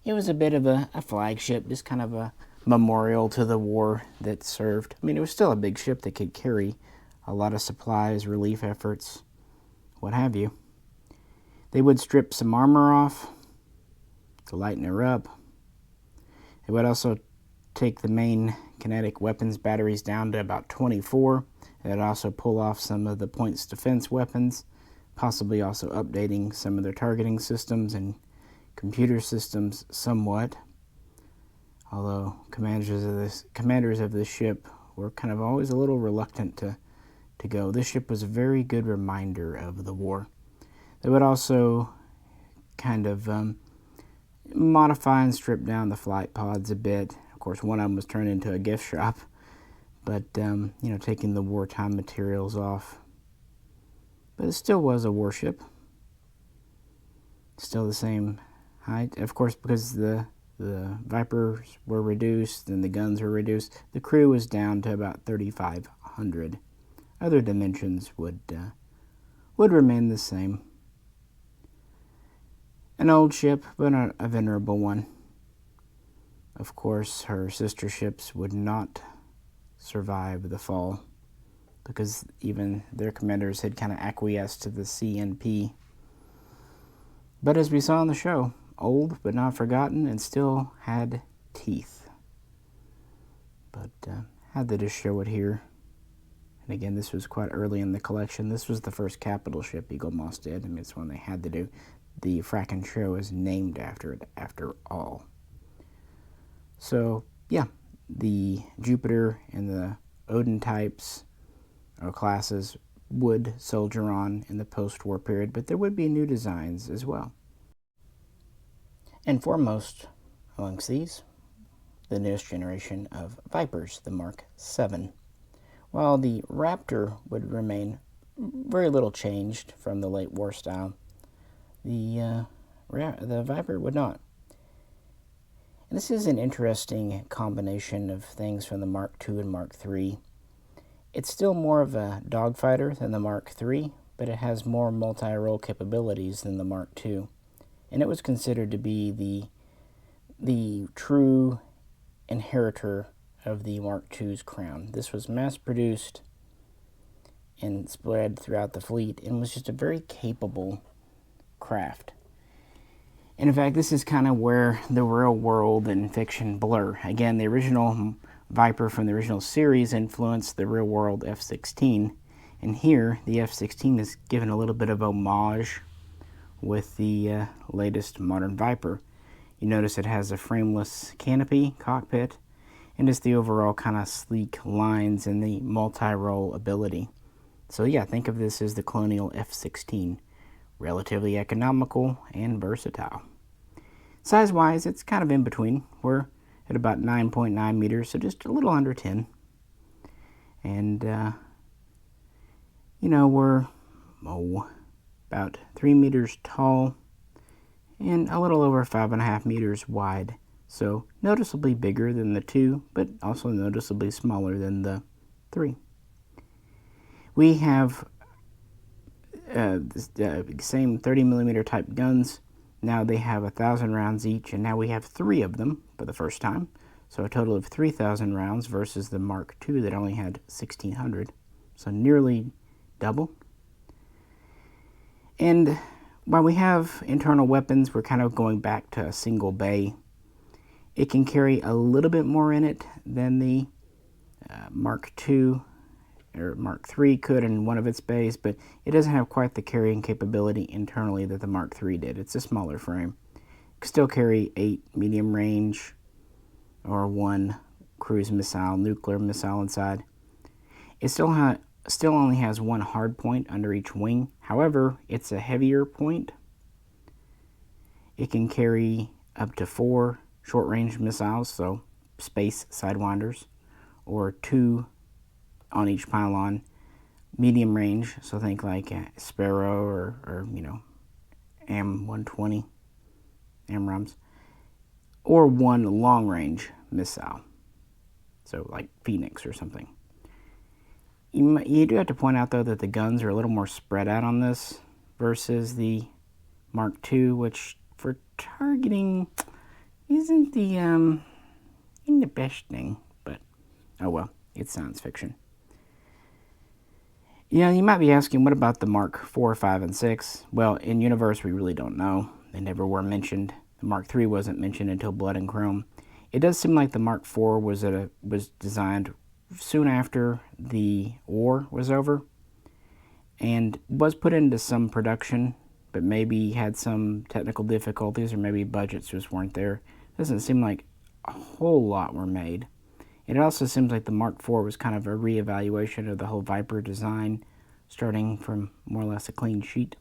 It was a bit of a flagship, just kind of a memorial to the war that served. I mean, it was still a big ship that could carry a lot of supplies, relief efforts, what have you. They would strip some armor off to lighten her up. They would also take the main kinetic weapons batteries down to about 24. They'd also pull off some of the points defense weapons, possibly also updating some of their targeting systems and computer systems somewhat. Although commanders of this ship were kind of always a little reluctant to go. This ship was a very good reminder of the war. They would also kind of modify and strip down the flight pods a bit. Of course, one of them was turned into a gift shop, but taking the wartime materials off. But it still was a warship. Still the same height. Of course, because the Vipers were reduced and the guns were reduced, the crew was down to about 3,500. Other dimensions would remain the same. An old ship, but a venerable one. Of course, her sister ships would not survive the fall. because even their commanders had kind of acquiesced to the CNP. But as we saw in the show, old but not forgotten and still had teeth. But had to just show it here. And again, this was quite early in the collection. This was the first capital ship Eaglemoss did. I mean, it's one they had to do. The fracking show is named after it, after all. So, yeah, the Jupiter and the Odin types or classes would soldier on in the post-war period, but there would be new designs as well. And foremost amongst these, the newest generation of Vipers, the Mark VII. While the Raptor would remain very little changed from the late war style, the Viper would not. And this is an interesting combination of things from the Mark II and Mark III. It's still more of a dogfighter than the Mark III, but it has more multi-role capabilities than the Mark II. And it was considered to be the true inheritor of the Mark II's crown. This was mass-produced and spread throughout the fleet and was just a very capable craft. And in fact, this is kind of where the real world and fiction blur. Again, the original Viper from the original series influenced the real world F-16. And here, the F-16 is given a little bit of homage with the latest modern Viper. You notice it has a frameless canopy, cockpit, and just the overall kind of sleek lines and the multi-role ability. So yeah, think of this as the Colonial F-16. Relatively economical and versatile. Size-wise, it's kind of in between. We're at about 9.9 meters, so just a little under 10. And, we're about 3 meters tall and a little over 5.5 meters wide. So noticeably bigger than the 2, but also noticeably smaller than the 3. We have the same 30mm type guns. Now they have 1,000 rounds each, and now we have 3 of them for the first time. So a total of 3,000 rounds versus the Mark II that only had 1,600. So nearly double. And while we have internal weapons, we're kind of going back to a single bay. It can carry a little bit more in it than the Mark II or Mark III could in one of its bays, but it doesn't have quite the carrying capability internally that the Mark III did. It's a smaller frame. It can still carry 8 medium range or 1 cruise missile, nuclear missile inside. It still only has 1 hard point under each wing. However, it's a heavier point. It can carry up to 4 short-range missiles, so space sidewinders, or 2 on each pylon. Medium range, so think like a Sparrow or AM-120, AMRAAMs, or 1 long-range missile, so like Phoenix or something. You do have to point out, though, that the guns are a little more spread out on this versus the Mark II, which for targeting isn't the best thing, but oh well, it's science fiction. Yeah, you might be asking, what about the Mark IV, 5, and 6? Well, in universe, we really don't know. They never were mentioned. The Mark III wasn't mentioned until Blood and Chrome. It does seem like the Mark IV was designed soon after the war was over and was put into some production, but maybe had some technical difficulties or maybe budgets just weren't there. Doesn't seem like a whole lot were made. And it also seems like the Mark IV was kind of a reevaluation of the whole Viper design, starting from more or less a clean sheet.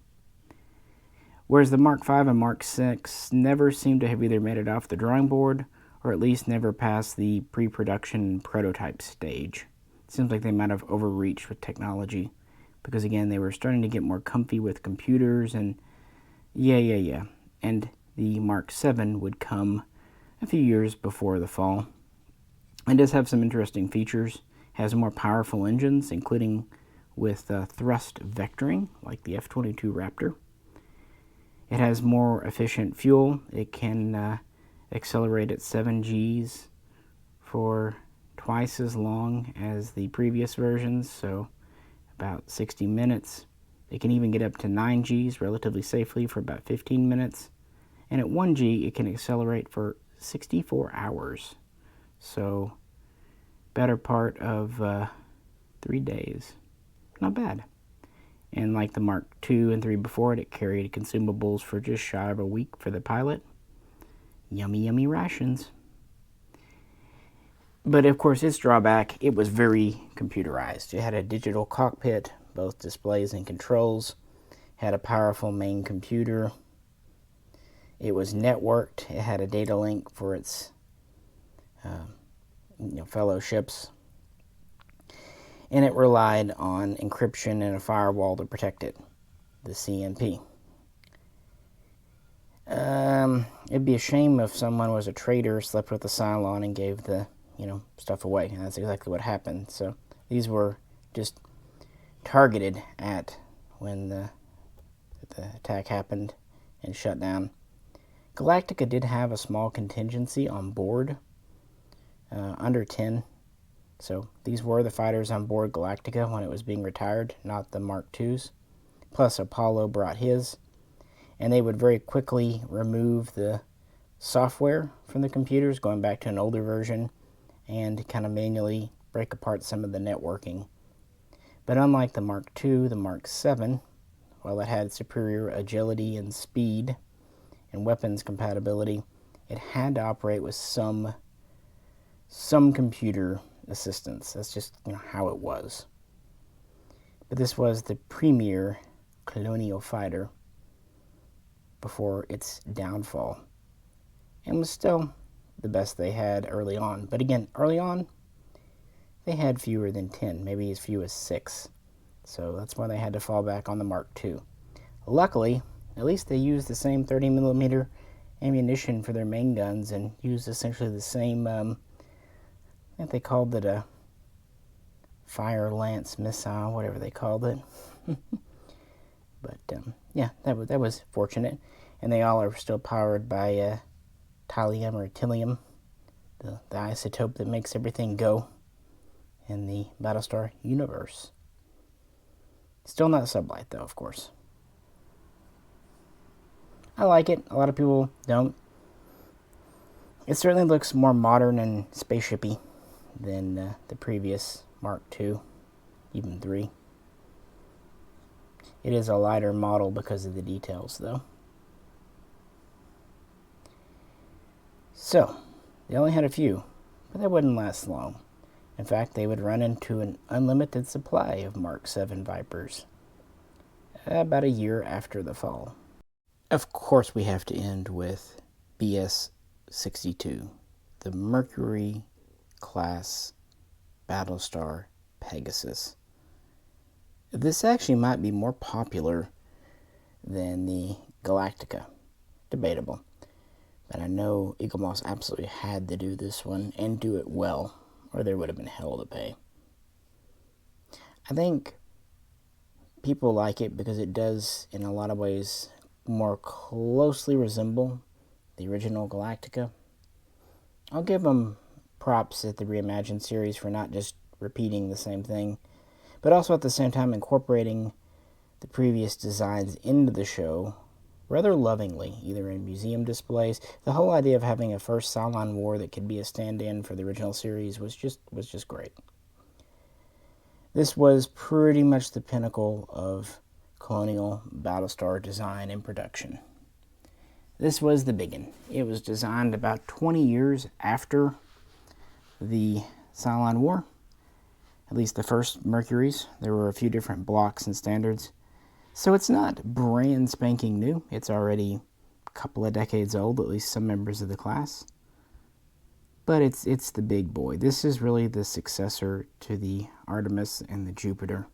Whereas the Mark V and Mark VI never seem to have either made it off the drawing board or at least never passed the pre-production prototype stage. It seems like they might have overreached with technology because, again, they were starting to get more comfy with computers and yeah. And the Mark VII would come a few years before the fall. It does have some interesting features. It has more powerful engines, including with thrust vectoring, like the F-22 Raptor. It has more efficient fuel. It can accelerate at 7 Gs for twice as long as the previous versions, so about 60 minutes. It can even get up to 9 Gs relatively safely for about 15 minutes. And at 1 G, it can accelerate for 64 hours. So, better part of 3 days. Not bad. And like the Mark II and 3 before it, it carried consumables for just shy of a week for the pilot. Yummy, yummy rations. But of course, its drawback, it was very computerized. It had a digital cockpit, both displays and controls. Had a powerful main computer. It was networked. It had a data link for its fellow ships. And it relied on encryption and a firewall to protect it, the CNP. It'd be a shame if someone was a traitor, slept with the Cylon, and gave the, stuff away. And that's exactly what happened. So these were just targeted at when the attack happened and shut down. Galactica did have a small contingency on board, under 10. So these were the fighters on board Galactica when it was being retired, not the Mark IIs. Plus Apollo brought his. And they would very quickly remove the software from the computers, going back to an older version, and kind of manually break apart some of the networking. But unlike the Mark II, the Mark VII, while it had superior agility and speed and weapons compatibility, it had to operate with some computer assistance. That's just how it was. But this was the premier Colonial fighter before its downfall, and was still the best they had early on. But again, early on, they had fewer than 10, maybe as few as 6. So that's why they had to fall back on the Mark II. Luckily, at least they used the same 30mm ammunition for their main guns and used essentially the same, I think they called it a Fire Lance missile, whatever they called it. But yeah, that was fortunate. And they all are still powered by thallium or tilium, the isotope that makes everything go in the Battlestar universe. Still not sublight, though, of course. I like it. A lot of people don't. It certainly looks more modern and spaceshipy than the previous Mark II, even 3. It is a lighter model because of the details, though. So, they only had a few, but that wouldn't last long. In fact, they would run into an unlimited supply of Mark VII Vipers about a year after the fall. Of course, we have to end with BS-62, the Mercury class Battlestar Pegasus. This actually might be more popular than the Galactica. Debatable. But I know Eaglemoss absolutely had to do this one and do it well, or there would have been hell to pay. I think people like it because it does, in a lot of ways, more closely resemble the original Galactica. I'll give them props at the Reimagined series for not just repeating the same thing, but also at the same time incorporating the previous designs into the show rather lovingly, either in museum displays. The whole idea of having a first Cylon War that could be a stand-in for the original series was just great. This was pretty much the pinnacle of Colonial Battlestar design and production. This was the biggin. It was designed about 20 years after the Cylon War, at least the first Mercuries. There were a few different blocks and standards. So it's not brand spanking new. It's already a couple of decades old, at least some members of the class. But it's the big boy. This is really the successor to the Artemis and the Jupiter.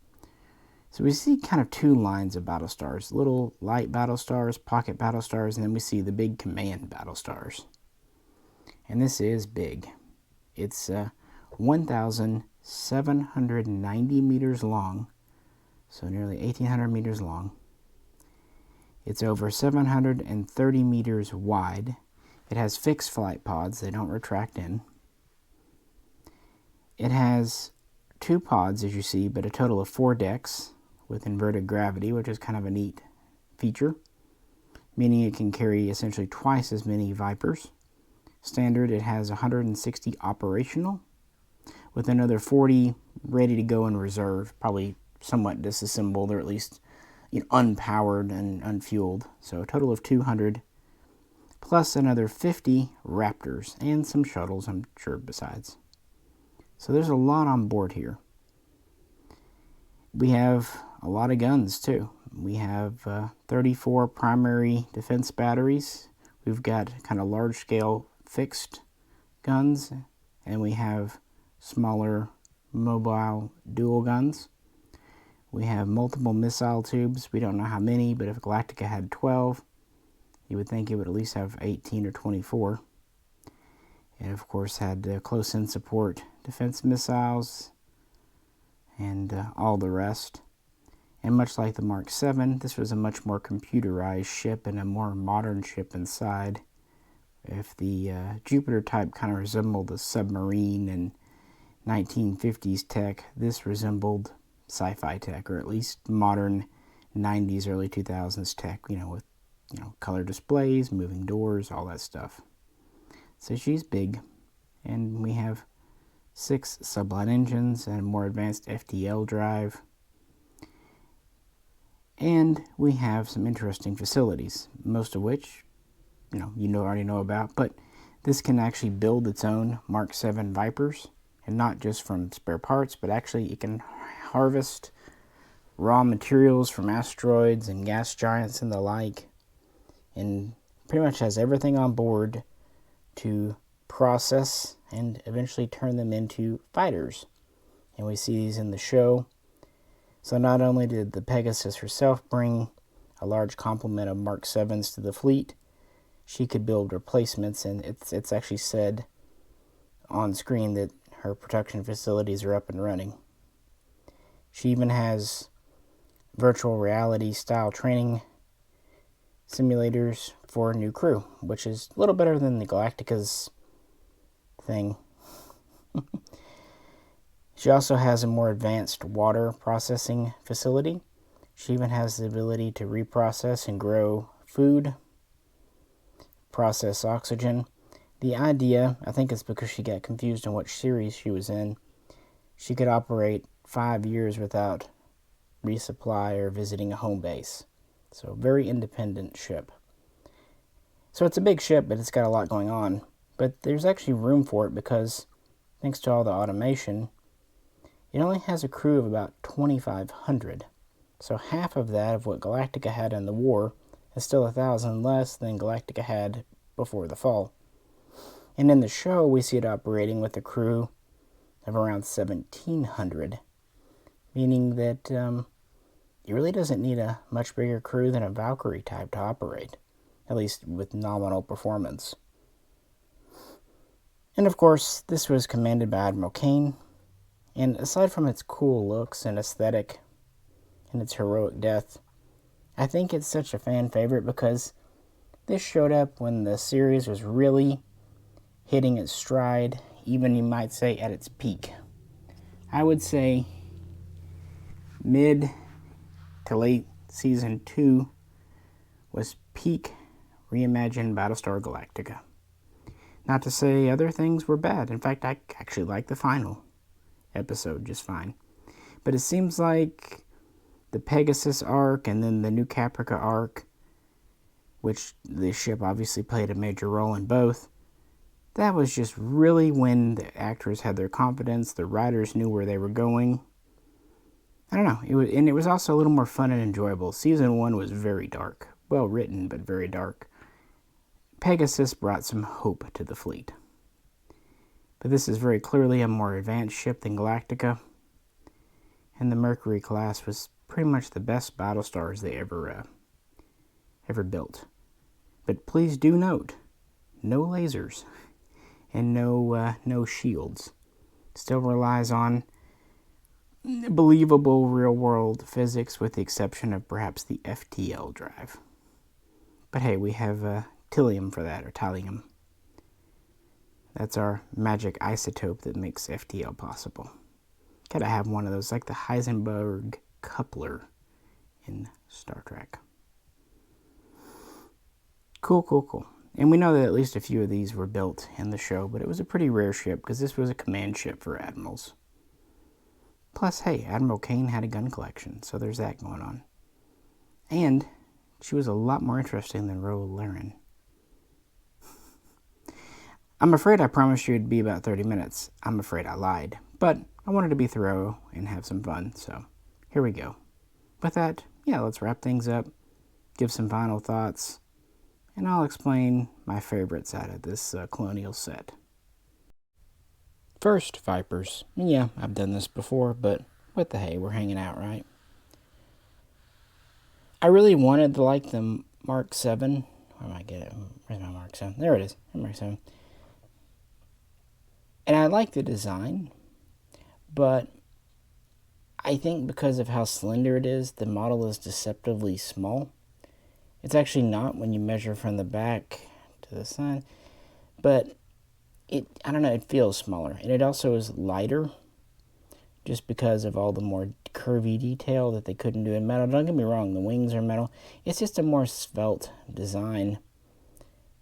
So we see kind of 2 lines of Battlestars. Little light Battlestars, pocket Battlestars, and then we see the big command Battlestars. And this is big. It's 1,790 meters long, so nearly 1,800 meters long. It's over 730 meters wide. It has fixed flight pods. They don't retract in. It has 2 pods, as you see, but a total of 4 decks with inverted gravity, which is kind of a neat feature, meaning it can carry essentially twice as many Vipers. Standard, it has 160 operational, with another 40 ready to go in reserve, probably somewhat disassembled, or at least unpowered and unfueled. So a total of 200, plus another 50 Raptors, and some shuttles, I'm sure, besides. So there's a lot on board here. We have a lot of guns, too. We have 34 primary defense batteries. We've got kind of large-scale fixed guns, and we have smaller mobile dual guns. We have multiple missile tubes. We don't know how many, but if Galactica had 12, you would think it would at least have 18 or 24. It, of course, had close-in support defense missiles and all the rest. And much like the Mark VII, this was a much more computerized ship and a more modern ship inside. If the Jupiter type kind of resembled a submarine and 1950s tech, this resembled sci-fi tech, or at least modern 90s, early 2000s tech, with color displays, moving doors, all that stuff. So she's big, and we have 6 sublight engines and a more advanced FTL drive. And we have some interesting facilities, most of which, already know about, but this can actually build its own Mark VII Vipers, and not just from spare parts, but actually it can harvest raw materials from asteroids and gas giants and the like, and pretty much has everything on board to process and eventually turn them into fighters. And we see these in the show. So not only did the Pegasus herself bring a large complement of Mark VIIs to the fleet, she could build replacements, and it's actually said on screen that her production facilities are up and running. She even has virtual reality style training simulators for new crew, which is a little better than the Galactica's thing. She also has a more advanced water processing facility. She even has the ability to reprocess and grow food, process oxygen. The idea, I think it's because she got confused on which series she was in, she could operate 5 years without resupply or visiting a home base. So very independent ship. So it's a big ship, but it's got a lot going on. But there's actually room for it because, thanks to all the automation, it only has a crew of about 2,500. So half of that of what Galactica had in the war is still 1,000 less than Galactica had before the fall. And in the show, we see it operating with a crew of around 1,700, meaning that it really doesn't need a much bigger crew than a Valkyrie type to operate, at least with nominal performance. And of course, this was commanded by Admiral Kane, and aside from its cool looks and aesthetic and its heroic death, I think it's such a fan favorite because this showed up when the series was really hitting its stride, even you might say at its peak. I would say mid to late season 2 was peak reimagined Battlestar Galactica. Not to say other things were bad. In fact, I actually like the final episode just fine. But it seems like the Pegasus arc and then the New Caprica arc, which the ship obviously played a major role in both, that was just really when the actors had their confidence, the writers knew where they were going. I don't know, it was also a little more fun and enjoyable. Season 1 was very dark, well written, but very dark. Pegasus brought some hope to the fleet. But this is very clearly a more advanced ship than Galactica, and the Mercury class was pretty much the best Battlestars they ever built. But please do note, no lasers and no shields. Still relies on believable real-world physics with the exception of perhaps the FTL drive. But hey, we have Tilium for that, or Thallium. That's our magic isotope that makes FTL possible. Gotta have one of those, like the Heisenberg coupler in Star Trek. Cool, cool, cool. And we know that at least a few of these were built in the show, but it was a pretty rare ship because this was a command ship for admirals. Plus, hey, Admiral Kane had a gun collection, so there's that going on. And she was a lot more interesting than Ro Laren. I'm afraid I promised you it'd be about 30 minutes. I'm afraid I lied. But I wanted to be thorough and have some fun, so here we go. With that, yeah, let's wrap things up, give some final thoughts, and I'll explain my favorites out of this Colonial set. First, Vipers. Yeah, I've done this before, but what the hey, we're hanging out, right? I really wanted to like the Mark VII. Where am I getting it? Where's my Mark VII? There it is. Mark VII. And I like the design, but I think because of how slender it is, the model is deceptively small. It's actually not when you measure from the back to the side, but I don't know, it feels smaller. And it also is lighter, just because of all the more curvy detail that they couldn't do in metal. Don't get me wrong, the wings are metal. It's just a more svelte design,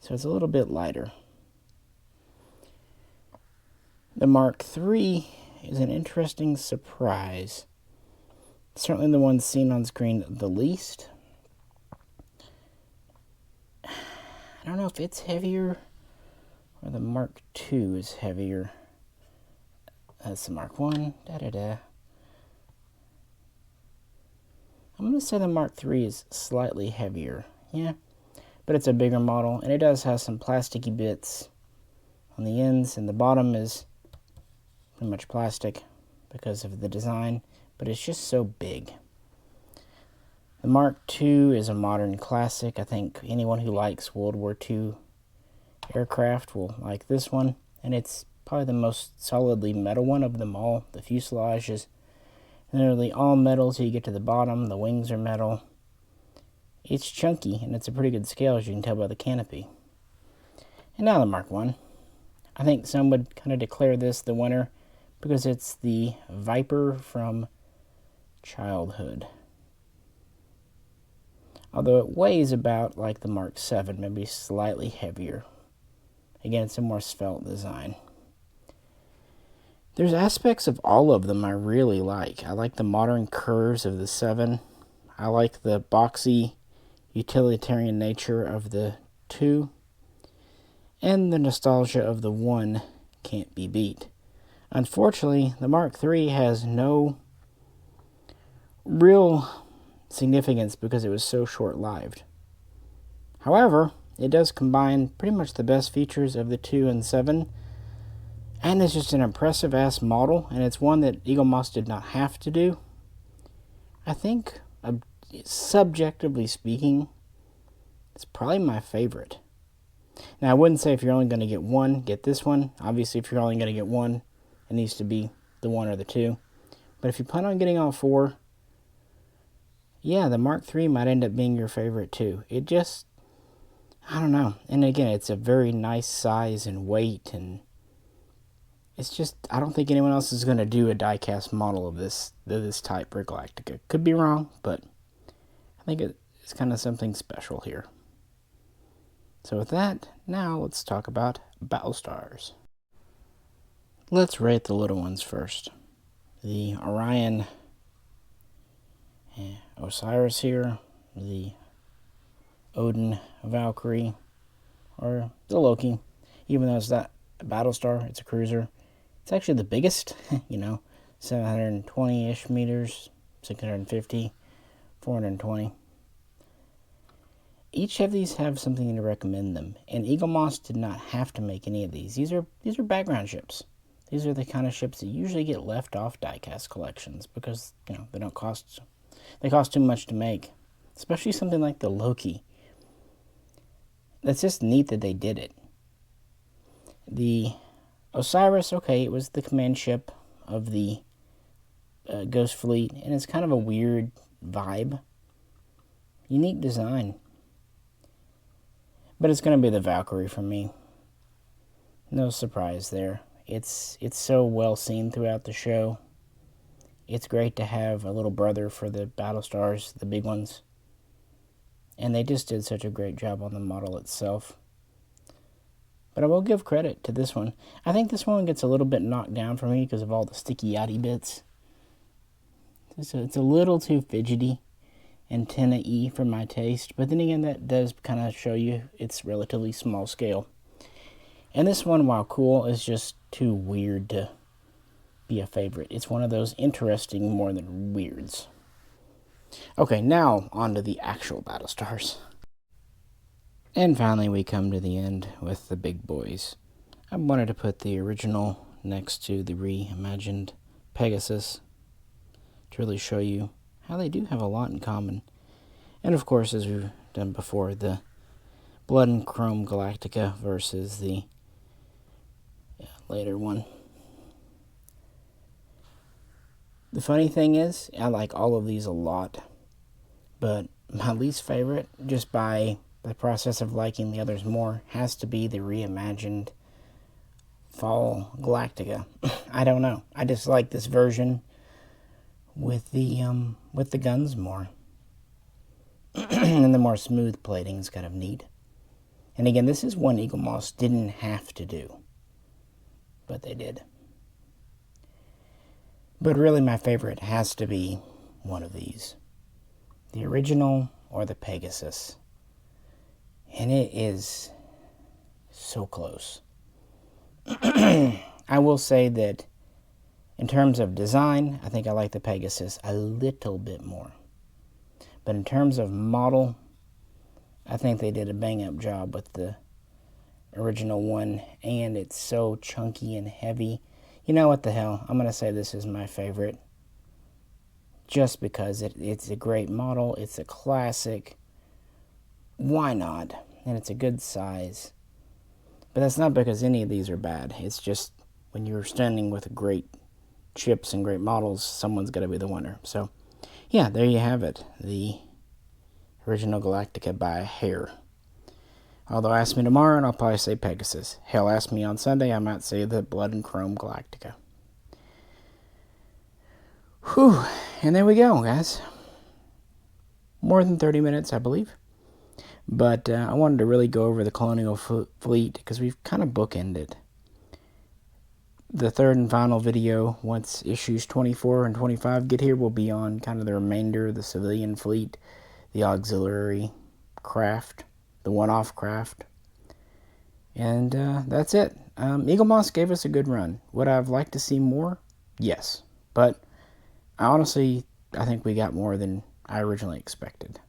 so it's a little bit lighter. The Mark III is an interesting surprise. Certainly the one seen on screen the least. I don't know if it's heavier or the Mark II is heavier. That's the Mark I. I'm going to say the Mark III is slightly heavier. Yeah, but it's a bigger model, and it does have some plasticky bits on the ends, and the bottom is pretty much plastic because of the design, but it's just so big. The Mark II is a modern classic. I think anyone who likes World War II aircraft will like this one, and it's probably the most solidly metal one of them all. The fuselage is nearly all metal till you get to the bottom. The wings are metal. It's chunky, and it's a pretty good scale, as you can tell by the canopy. And now the Mark I. I think some would kind of declare this the winner because it's the Viper from childhood. Although it weighs about like the Mark VII, maybe slightly heavier. Again, it's a more svelte design. There's aspects of all of them I really like. I like the modern curves of the 7. I like the boxy, utilitarian nature of the 2. And the nostalgia of the 1 can't be beat. Unfortunately, the Mark III has no real significance because it was so short-lived. However, it does combine pretty much the best features of the 2 and 7, and it's just an impressive-ass model, and it's one that Eaglemoss did not have to do. I think, subjectively speaking, it's probably my favorite. Now, I wouldn't say if you're only going to get one, get this one. Obviously, if you're only going to get one, it needs to be the 1 or the 2. But if you plan on getting all 4, yeah, the Mark III might end up being your favorite too. It just, I don't know. And again, it's a very nice size and weight, and it's just, I don't think anyone else is going to do a die-cast model of this type for Galactica. Could be wrong, but I think it's kind of something special here. So with that, now let's talk about Battlestars. Let's rate the little ones first. The Orion Osiris here, the Odin Valkyrie, or the Loki. Even though it's not a Battlestar, it's a cruiser. It's actually the biggest, 720-ish meters, 650, 420. Each of these have something to recommend them, and Eaglemoss did not have to make any of these. These are background ships. These are the kind of ships that usually get left off diecast collections because, they don't cost... They cost too much to make. Especially something like the Loki. That's just neat that they did it. The Osiris, okay, it was the command ship of the Ghost Fleet, and it's kind of a weird vibe. Unique design. But it's going to be the Valkyrie for me. No surprise there. It's so well seen throughout the show. It's great to have a little brother for the Battlestars, the big ones. And they just did such a great job on the model itself. But I will give credit to this one. I think this one gets a little bit knocked down for me because of all the sticky yachty bits. It's a little too fidgety antenna-y for my taste. But then again, that does kind of show you it's relatively small scale. And this one, while cool, is just too weird to be a favorite. It's one of those interesting more than weirds. Okay, now on to the actual Battlestars. And finally we come to the end with the big boys. I wanted to put the original next to the reimagined Pegasus to really show you how they do have a lot in common. And of course, as we've done before, the Blood and Chrome Galactica versus the later one. The funny thing is, I like all of these a lot, but my least favorite, just by the process of liking the others more, has to be the reimagined Fall Galactica. I don't know. I just like this version with the guns more. And the more smooth plating is kind of neat. And again, this is one Eaglemoss didn't have to do, but they did. But really my favorite has to be one of these. The original or the Pegasus. And it is so close. I will say that in terms of design, I think I like the Pegasus a little bit more. But in terms of model, I think they did a bang-up job with the original one. And it's so chunky and heavy. You know what the hell? I'm going to say this is my favorite. Just because it's a great model. It's a classic. Why not? And it's a good size. But that's not because any of these are bad. It's just when you're standing with great chips and great models, someone's got to be the winner. So, yeah, there you have it. The original Galactica by a hair. Although ask me tomorrow and I'll probably say Pegasus. Hell, ask me on Sunday, I might say the Blood and Chrome Galactica. Whew. And there we go, guys. More than 30 minutes, I believe. But I wanted to really go over the Colonial fleet because we've kind of bookended. The third and final video, once issues 24 and 25 get here, will be on kind of the remainder of the civilian fleet, the auxiliary craft, the one-off craft. And that's it. Eaglemoss gave us a good run. Would I have liked to see more? Yes. But I think we got more than I originally expected.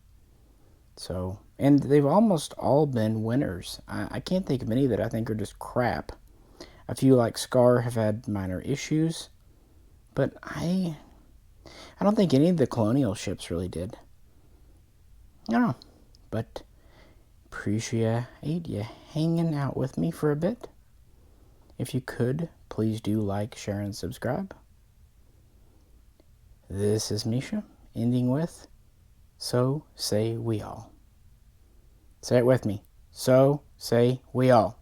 So, and they've almost all been winners. I can't think of any that I think are just crap. A few like Scar have had minor issues, but I don't think any of the Colonial ships really did. I don't know, but appreciate you hanging out with me for a bit. If you could, please do like, share, and subscribe. This is Misha, ending with, so say we all. Say it with me. So say we all.